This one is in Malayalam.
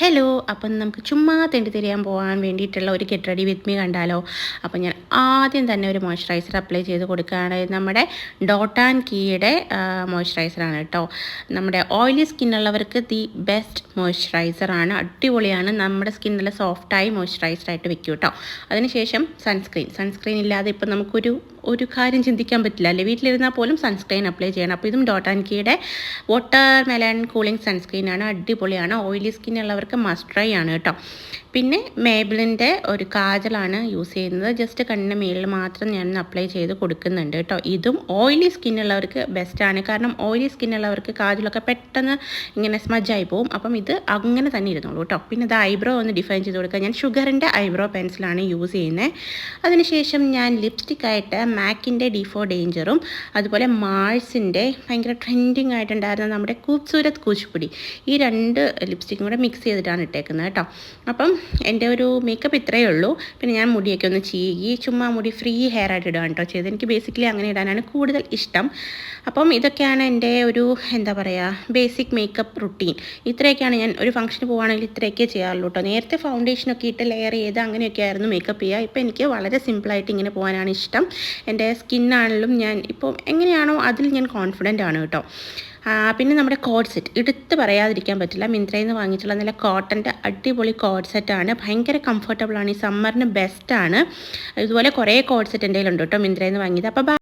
ഹലോ, അപ്പം നമുക്ക് ചുമ്മാ തെണ്ടിത്തിരിയാൻ പോകാൻ വേണ്ടിയിട്ടുള്ള ഒരു ഗെറ്റ് റെഡി വിത്ത് മീ കണ്ടാലോ? അപ്പം ഞാൻ ആദ്യം തന്നെ ഒരു മോയ്സ്ചറൈസർ അപ്ലൈ ചെയ്ത് കൊടുക്കുകയാണ്. നമ്മുടെ ഡോട്ട് ആൻഡ് കീയുടെ മോയ്സ്ചറൈസറാണ് കേട്ടോ. നമ്മുടെ ഓയിലി സ്കിന്നുള്ളവർക്ക് ദി ബെസ്റ്റ് മോയ്സ്ചറൈസറാണ്. അടിപൊളിയാണ്. നമ്മുടെ സ്കിൻ നല്ല സോഫ്റ്റായി മോയ്സ്ചറൈസ്ഡായിട്ട് വെക്കും കേട്ടോ. അതിനുശേഷം സൺസ്ക്രീൻ ഇല്ലാതെ ഇപ്പം ഒരു കാര്യം ചിന്തിക്കാൻ പറ്റില്ല അല്ലേ? വീട്ടിലിരുന്നാൽ പോലും സൺസ്ക്രീൻ അപ്ലൈ ചെയ്യണം. അപ്പോൾ ഇതും ഡോട്ട് ആൻഡ് കീയുടെ വാട്ടർ മെലൺ കൂളിംഗ് സൺസ്ക്രീനാണ്. അടിപൊളിയാണ്. ഓയിലി സ്കിന്നുള്ളവർക്ക് മസ്റ്റ് ട്രൈ ആണ് കേട്ടോ. പിന്നെ മേബിളിൻ്റെ ഒരു കാജലാണ് യൂസ് ചെയ്യുന്നത്. ജസ്റ്റ് കണ്ണിന് മേളിൽ മാത്രം ഞാൻ അപ്ലൈ ചെയ്ത് കൊടുക്കുന്നുണ്ട് കേട്ടോ. ഇതും ഓയിലി സ്കിന്നുള്ളവർക്ക് ബെസ്റ്റാണ്. കാരണം ഓയിലി സ്കിന്നുള്ളവർക്ക് കാജലൊക്കെ പെട്ടെന്ന് ഇങ്ങനെ സ്മജായി പോവും. അപ്പം ഇത് അങ്ങനെ തന്നെ ഇരുന്നോളൂ കേട്ടോ. പിന്നെ ഇത് ഐബ്രോ ഒന്ന് ഡിഫൈൻ ചെയ്ത് കൊടുക്കുക. ഞാൻ ഷുഗറിൻ്റെ ഐബ്രോ പെൻസിലാണ് യൂസ് ചെയ്യുന്നത്. അതിനുശേഷം ഞാൻ ലിപ്സ്റ്റിക്കായിട്ട് മാക്കിൻ്റെ D4 ഡേഞ്ചറും അതുപോലെ മാഴ്സിൻ്റെ ഭയങ്കര ട്രെൻഡിങ് ആയിട്ടുണ്ടായിരുന്ന നമ്മുടെ ഖൂബ്സൂരത് കൂച്ചുപൊടി, ഈ രണ്ട് ലിപ്സ്റ്റിക്കും കൂടെ മിക്സ് ചെയ്തിട്ടാണ് ഇട്ടേക്കുന്നത് കേട്ടോ. അപ്പം എൻ്റെ ഒരു മേക്കപ്പ് ഇത്രയേ ഉള്ളൂ. പിന്നെ ഞാൻ മുടിയൊക്കെ ഒന്ന് ചീകി ചുമ്മാ മുടി ഫ്രീ ഹെയർ ആയിട്ട് ഇടുകയാണ് കേട്ടോ ചെയ്ത്. എനിക്ക് ബേസിക്കലി അങ്ങനെ ഇടാനാണ് കൂടുതൽ ഇഷ്ടം. അപ്പം ഇതൊക്കെയാണ് എൻ്റെ ഒരു എന്താ പറയുക ബേസിക് മേക്കപ്പ് റുട്ടീൻ. ഇത്രയൊക്കെയാണ് ഞാൻ ഒരു ഫംഗ്ഷന് പോകുകയാണെങ്കിൽ ഇത്രയൊക്കെ ചെയ്യാറുള്ളൂ കേട്ടോ. നേരത്തെ ഫൗണ്ടേഷനൊക്കെ ഇട്ട് ലെയർ ചെയ്ത് അങ്ങനെയൊക്കെ ആയിരുന്നു മേക്കപ്പ് ചെയ്യുക. ഇപ്പോൾ എനിക്ക് വളരെ സിമ്പിളായിട്ട് ഇങ്ങനെ പോകാനാണ് ഇഷ്ടം. എൻ്റെ സ്കിന്നാണെങ്കിലും ഞാൻ ഇപ്പോൾ എങ്ങനെയാണോ അതിൽ ഞാൻ കോൺഫിഡൻ്റ് ആണ് കേട്ടോ. പിന്നെ നമ്മുടെ കോഡ് സെറ്റ് എടുത്ത് പറയാതിരിക്കാൻ പറ്റില്ല. മിന്ത്രയിൽ നിന്ന് വാങ്ങിയിട്ടുള്ള നല്ല കോട്ടൻ്റെ അടിപൊളി കോഡ് സെറ്റാണ്. ഭയങ്കര കംഫർട്ടബിളാണ്. ഈ സമ്മറിന് ബെസ്റ്റാണ്. ഇതുപോലെ കുറേ കോഡ് സെറ്റ് എൻ്റെ കയ്യിലുണ്ട് കേട്ടോ മിന്ത്രയിൽ നിന്ന് വാങ്ങിയത്. അപ്പോൾ